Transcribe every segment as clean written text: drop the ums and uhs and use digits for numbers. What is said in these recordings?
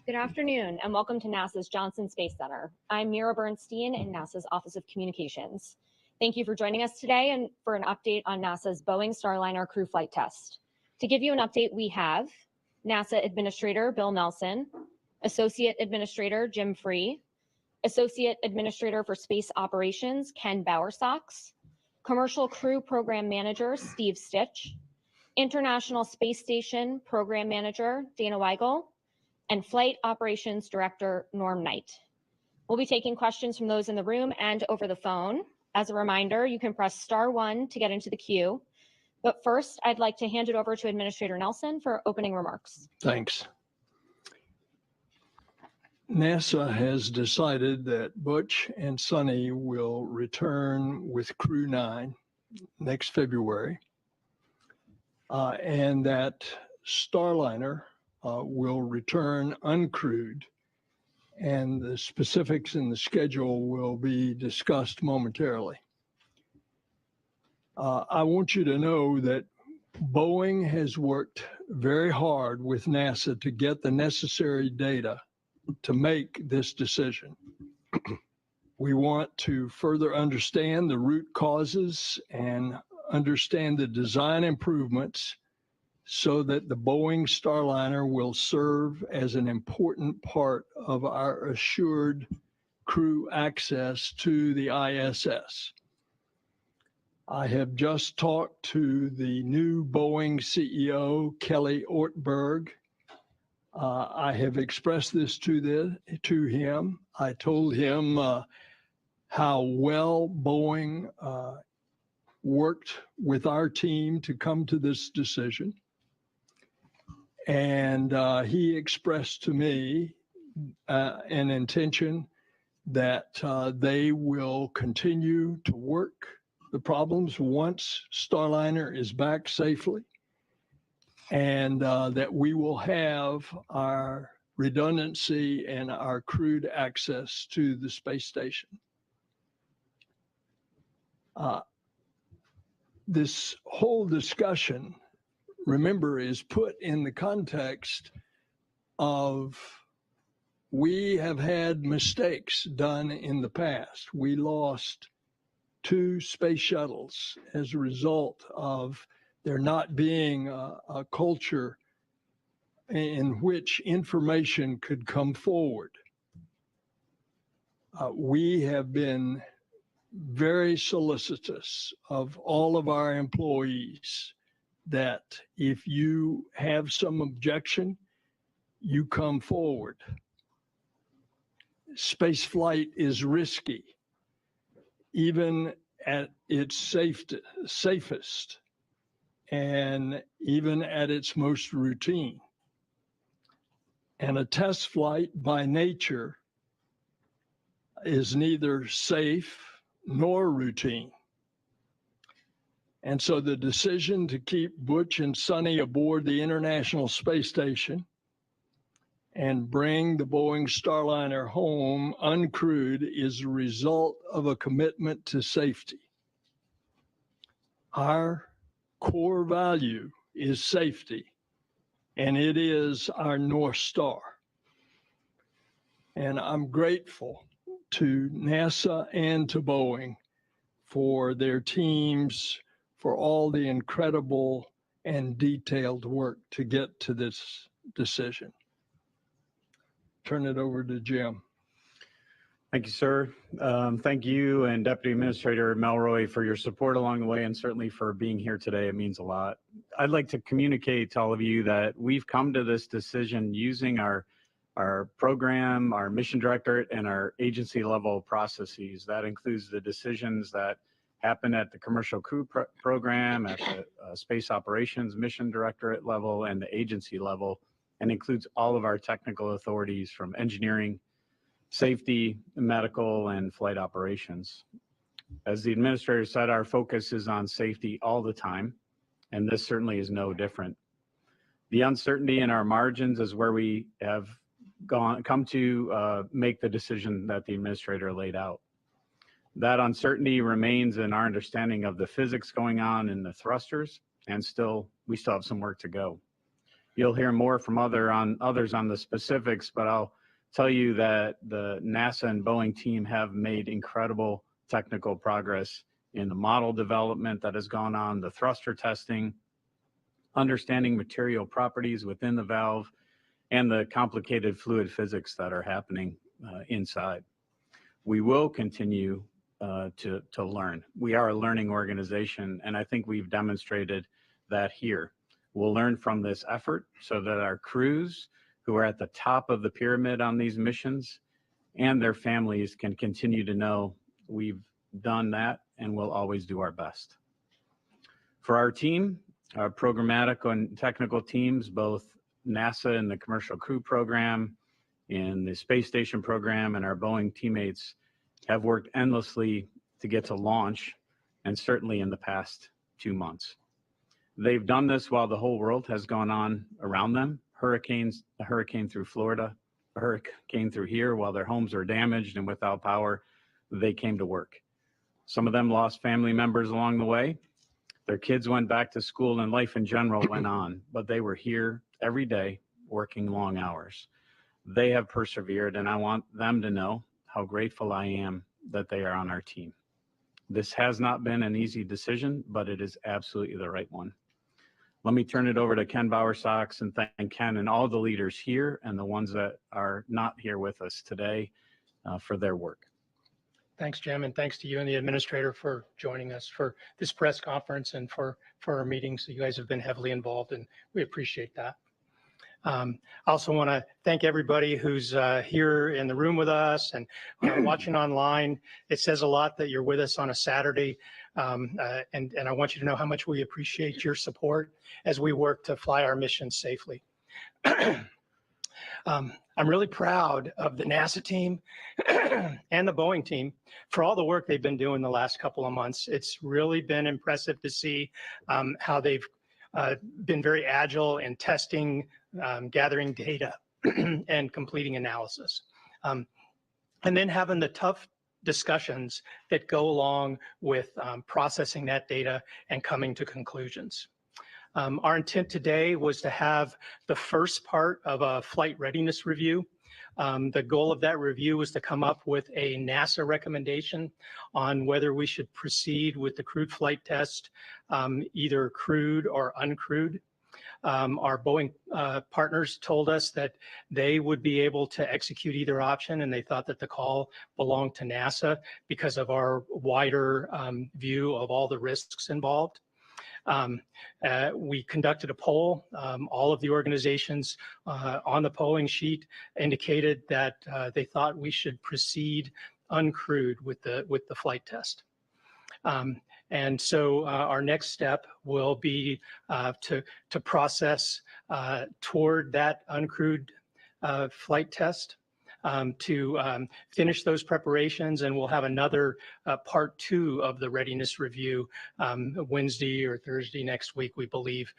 Good afternoon, and welcome to NASA's Johnson Space Center. I'm Mira Bernstein in NASA's Office of Communications. Thank you for joining us today and for an update on NASA's Boeing Starliner Crew Flight Test. To give you an update, we have NASA Administrator Bill Nelson, Associate Administrator Jim Free, Associate Administrator for Space Operations Ken Bowersox, Commercial Crew Program Manager Steve Stitch, International Space Station Program Manager Dana Weigel, and Flight Operations Director Norm Knight. We'll be taking questions from those in the room and over the phone. As a reminder, you can press *1 to get into the queue. But first, I'd like to hand it over to Administrator Nelson for opening remarks. Thanks. NASA has decided that Butch and Sonny will return with Crew 9 next February, and that Starliner will return uncrewed, and the specifics in the schedule will be discussed momentarily. I want you to know that Boeing has worked very hard with NASA to get the necessary data to make this decision. We want to further understand the root causes and understand the design improvements so that the Boeing Starliner will serve as an important part of our assured crew access to the ISS. I have just talked to the new Boeing CEO, Kelly Ortberg. I have expressed this to him. I told him how well Boeing worked with our team to come to this decision. And he expressed to me an intention that they will continue to work the problems once Starliner is back safely, and that we will have our redundancy and our crewed access to the space station. This whole discussion, remember, is put in the context of we have had mistakes done in the past. We lost 2 space shuttles as a result of there not being a culture in which information could come forward. We have been very solicitous of all of our employees that if you have some objection, you come forward. Space flight is risky, even at its safest, and even at its most routine. And a test flight by nature is neither safe nor routine. And so the decision to keep Butch and Sonny aboard the International Space Station and bring the Boeing Starliner home uncrewed is a result of a commitment to safety. Our core value is safety, and it is our North Star. And I'm grateful to NASA and to Boeing for their teams, for all the incredible and detailed work to get to this decision. Turn it over to Jim. Thank you, sir. Thank you and Deputy Administrator Melroy for your support along the way, and certainly for being here today. It means a lot. I'd like to communicate to all of you that we've come to this decision using our program, our mission directorate, and our agency level processes. That includes the decisions that happen at the commercial crew program, at the space operations mission directorate level, and the agency level, and includes all of our technical authorities from engineering, safety, medical, and flight operations. As the administrator said, our focus is on safety all the time, and this certainly is no different. The uncertainty in our margins is where we have come to make the decision that the administrator laid out. That uncertainty remains in our understanding of the physics going on in the thrusters, and we still have some work to go. You'll hear more from others on the specifics, but I'll tell you that the NASA and Boeing team have made incredible technical progress in the model development that has gone on, the thruster testing, understanding material properties within the valve, and the complicated fluid physics that are happening inside. We will continue to learn. We are a learning organization, and I think we've demonstrated that here. We'll learn from this effort so that our crews who are at the top of the pyramid on these missions and their families can continue to know we've done that and we'll always do our best. For our team, our programmatic and technical teams, both NASA and the Commercial Crew Program, in the Space Station Program, and our Boeing teammates have worked endlessly to get to launch, and certainly in the past 2 months. They've done this while the whole world has gone on around them. Hurricanes, a hurricane through Florida, a hurricane through here, while their homes are damaged and without power, they came to work. Some of them lost family members along the way. Their kids went back to school and life in general went on, but they were here every day working long hours. They have persevered, and I want them to know how grateful I am that they are on our team. This has not been an easy decision, but it is absolutely the right one. Let me turn it over to Ken Bowersox and thank Ken and all the leaders here and the ones that are not here with us today for their work. Thanks, Jim, and thanks to you and the administrator for joining us for this press conference and for our meetings. You guys have been heavily involved, and we appreciate that. I also want to thank everybody who's here in the room with us and watching online. It says a lot that you're with us on a Saturday, and I want you to know how much we appreciate your support as we work to fly our mission safely. I'm really proud of the NASA team and the Boeing team for all the work they've been doing the last couple of months. It's really been impressive to see how they've been very agile in testing, gathering data, and completing analysis. And then having the tough discussions that go along with processing that data and coming to conclusions. Our intent today was to have the first part of a flight readiness review. The goal of that review was to come up with a NASA recommendation on whether we should proceed with the crewed flight test, either crewed or uncrewed. Our Boeing partners told us that they would be able to execute either option, and they thought that the call belonged to NASA because of our wider view of all the risks involved. We conducted a poll. All of the organizations on the polling sheet indicated that they thought we should proceed uncrewed with the flight test. And so our next step will be to process toward that uncrewed flight test, to finish those preparations, and we'll have another part 2 of the readiness review Wednesday or Thursday next week, we believe,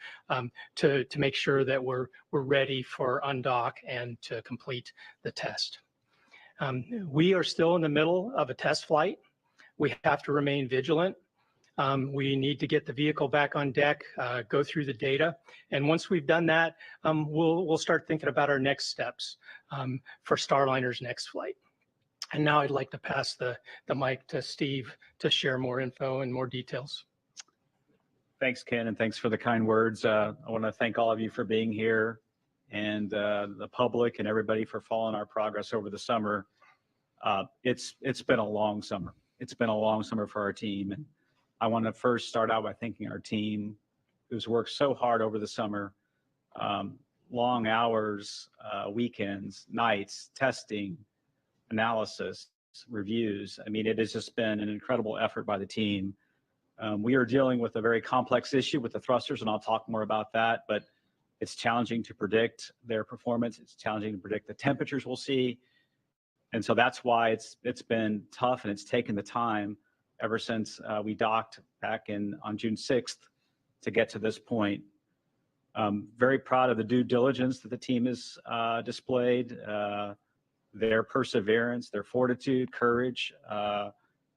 to make sure that we're ready for undock and to complete the test. We are still in the middle of a test flight. We have to remain vigilant. We need to get the vehicle back on deck, go through the data. And once we've done that, we'll start thinking about our next steps for Starliner's next flight. And now I'd like to pass the mic to Steve to share more info and more details. Thanks, Ken, and thanks for the kind words. I want to thank all of you for being here, and the public and everybody for following our progress over the summer. It's been a long summer. It's been a long summer for our team. And I want to first start out by thanking our team who's worked so hard over the summer, long hours, weekends, nights, testing, analysis, reviews. I mean, it has just been an incredible effort by the team. We are dealing with a very complex issue with the thrusters, and I'll talk more about that, but it's challenging to predict their performance. It's challenging to predict the temperatures we'll see. And so that's why it's been tough, and it's taken the time ever since we docked back on June 6th to get to this point. Very proud of the due diligence that the team has displayed, their perseverance, their fortitude, courage,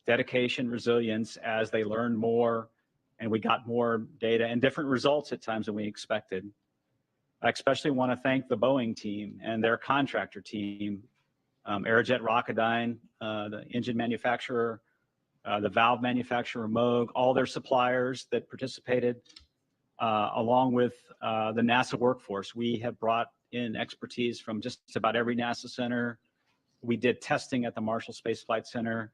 dedication, resilience as they learned more and we got more data and different results at times than we expected. I especially want to thank the Boeing team and their contractor team, Aerojet Rocketdyne, the engine manufacturer, the valve manufacturer, Moog, all their suppliers that participated, along with the NASA workforce. We have brought in expertise from just about every NASA center. We did testing at the Marshall Space Flight Center.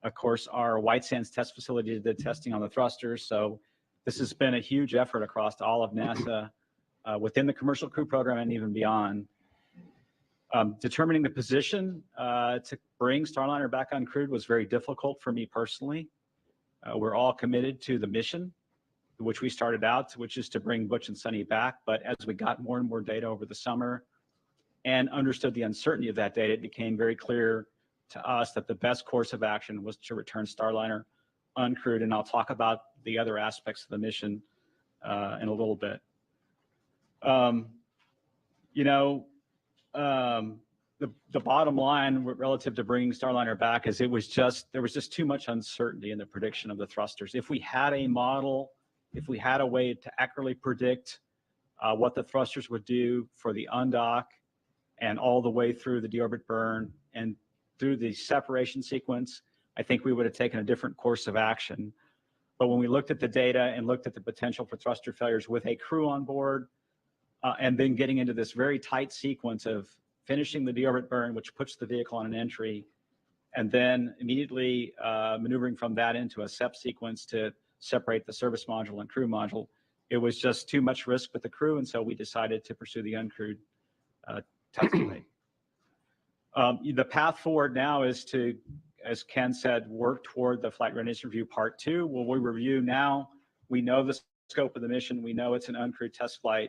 Of course, our White Sands test facility did testing on the thrusters. So this has been a huge effort across all of NASA, within the commercial crew program and even beyond. Determining the position to bring Starliner back uncrewed was very difficult for me personally. We're all committed to the mission, which we started out, which is to bring Butch and Sunny back. But as we got more and more data over the summer and understood the uncertainty of that data, it became very clear to us that the best course of action was to return Starliner uncrewed. And I'll talk about the other aspects of the mission in a little bit. The bottom line relative to bringing Starliner back is there was just too much uncertainty in the prediction of the thrusters. If we had a model, if we had a way to accurately predict what the thrusters would do for the undock and all the way through the deorbit burn and through the separation sequence, I think we would have taken a different course of action. But when we looked at the data and looked at the potential for thruster failures with a crew on board, and then getting into this very tight sequence of finishing the deorbit burn, which puts the vehicle on an entry, and then immediately maneuvering from that into a SEP sequence to separate the service module and crew module, it was just too much risk with the crew, and so we decided to pursue the uncrewed test flight. The path forward now is to, as Ken said, work toward the Flight Readiness Review Part 2. Well, we review now. We know the scope of the mission. We know it's an uncrewed test flight.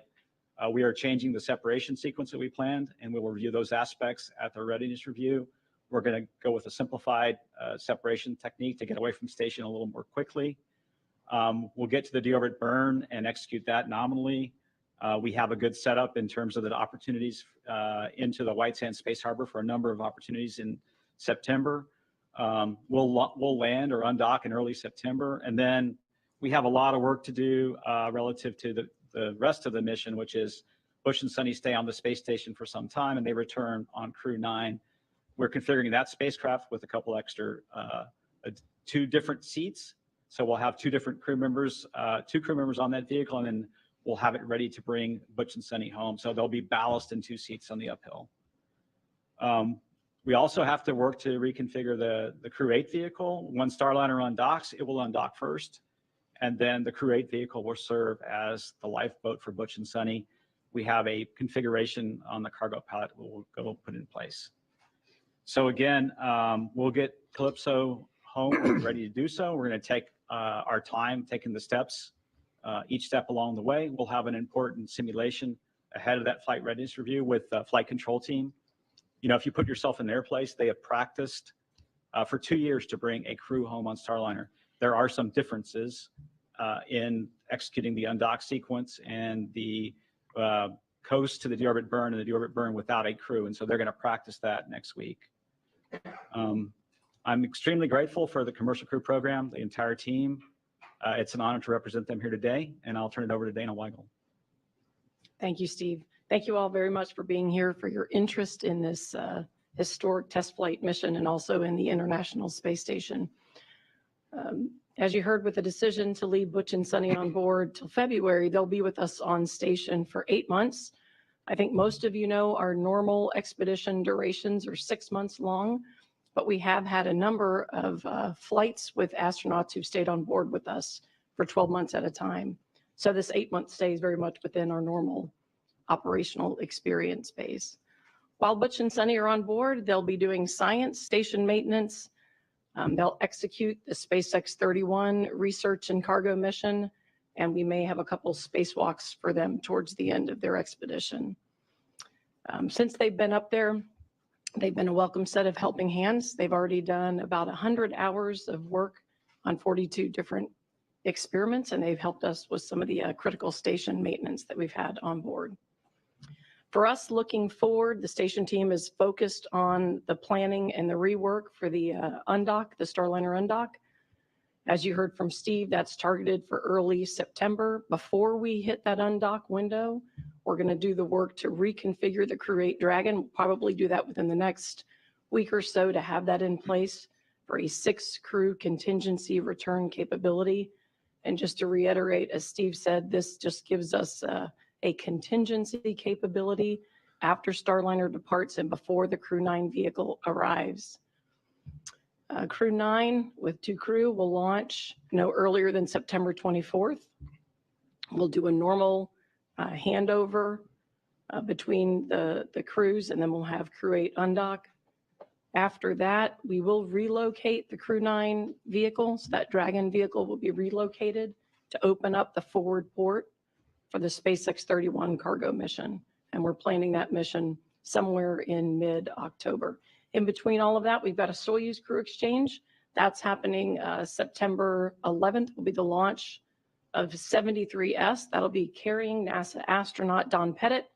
We are changing the separation sequence that we planned, and we will review those aspects at the readiness review. We're going to go with a simplified separation technique to get away from station a little more quickly. We'll get to the deorbit burn and execute that nominally. We have a good setup in terms of the opportunities into the White Sands Space Harbor for a number of opportunities in September. We'll land or undock in early September, and then we have a lot of work to do relative to the rest of the mission, which is Butch and Sunny stay on the space station for some time, and they return on Crew 9. We're configuring that spacecraft with a couple extra, 2 different seats. So we'll have 2 different crew members, 2 crew members on that vehicle, and then we'll have it ready to bring Butch and Sunny home. So they'll be ballast in 2 seats on the uphill. We also have to work to reconfigure the Crew 8 vehicle. When Starliner undocks, it will undock first. And then the Crew 8 vehicle will serve as the lifeboat for Butch and Sunny. We have a configuration on the cargo pallet we'll go put in place. So again, we'll get Calypso home when we're ready to do so. We're going to take our time taking the steps, each step along the way. We'll have an important simulation ahead of that flight readiness review with the flight control team. You know, if you put yourself in their place, they have practiced for 2 years to bring a crew home on Starliner. There are some differences in executing the undock sequence and the coast to the deorbit burn and the deorbit burn without a crew. And so they're going to practice that next week. I'm extremely grateful for the commercial crew program, the entire team. It's an honor to represent them here today, and I'll turn it over to Dana Weigel. Thank you, Steve. Thank you all very much for being here, for your interest in this historic test flight mission and also in the International Space Station. As you heard, with the decision to leave Butch and Sunny on board till February, they'll be with us on station for 8 months. I think most of you know our normal expedition durations are 6 months long, but we have had a number of flights with astronauts who've stayed on board with us for 12 months at a time. So this 8-month stay is very much within our normal operational experience base. While Butch and Sunny are on board, they'll be doing science, station maintenance. They'll execute the SpaceX 31 research and cargo mission, and we may have a couple spacewalks for them towards the end of their expedition. Since they've been up there, they've been a welcome set of helping hands. They've already done about 100 hours of work on 42 different experiments, and they've helped us with some of the critical station maintenance that we've had on board. For us, looking forward, the station team is focused on the planning and the rework for the undock, the Starliner undock. As you heard from Steve, that's targeted for early September. Before we hit that undock window, we're We're going to do the work to reconfigure the Crew 8 Dragon. We'll probably do that within the next week or so to have that in place for a 6-crew contingency return capability. And just to reiterate, as Steve said, this just gives us a contingency capability after Starliner departs and before the Crew 9 vehicle arrives. Crew 9 with 2 crew will launch no earlier than September 24th. We'll do a normal handover between the crews, and then we'll have Crew 8 undock. After that, we will relocate the Crew 9 vehicle. So that Dragon vehicle will be relocated to open up the forward port for the SpaceX 31 cargo mission. And we're planning that mission somewhere in mid-October. In between all of that, we've got a Soyuz crew exchange. That's happening September 11th will be the launch of 73S. That'll be carrying NASA astronaut Don Pettit.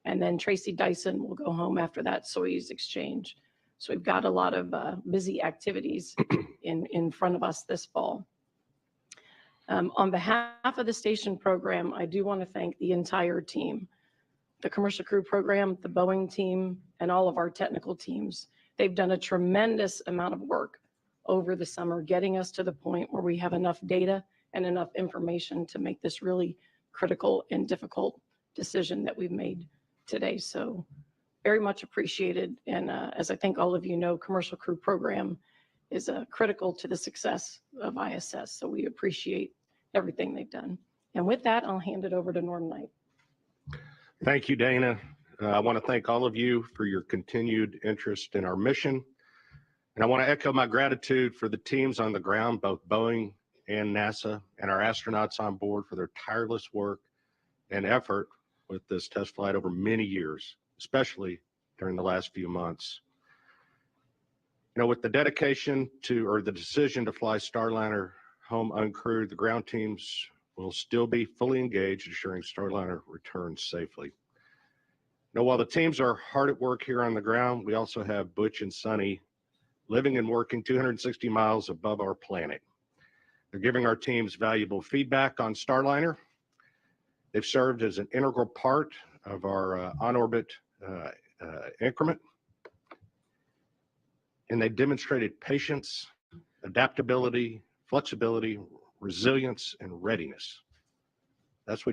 And then Tracy Dyson will go home after that Soyuz exchange. So we've got a lot of busy activities in front of us this fall. On behalf of the station program, I do want to thank the entire team, the commercial crew program, the Boeing team, and all of our technical teams. They've done a tremendous amount of work over the summer, getting us to the point where we have enough data and enough information to make this really critical and difficult decision that we've made today. So very much appreciated. And as I think all of you know, commercial crew program is critical to the success of ISS. So we appreciate everything they've done. And with that, I'll hand it over to Norm Knight. Thank you, Dana. I want to thank all of you for your continued interest in our mission. And I want to echo my gratitude for the teams on the ground, both Boeing and NASA, and our astronauts on board for their tireless work and effort with this test flight over many years, especially during the last few months. You know, with the dedication to, or the decision to fly Starliner home uncrewed, the ground teams will still be fully engaged, ensuring Starliner returns safely. Now, while the teams are hard at work here on the ground, we also have Butch and Sunny living and working 260 miles above our planet. They're giving our teams valuable feedback on Starliner. They've served as an integral part of our on-orbit increment, and they demonstrated patience, adaptability, flexibility, resilience, and readiness. That's what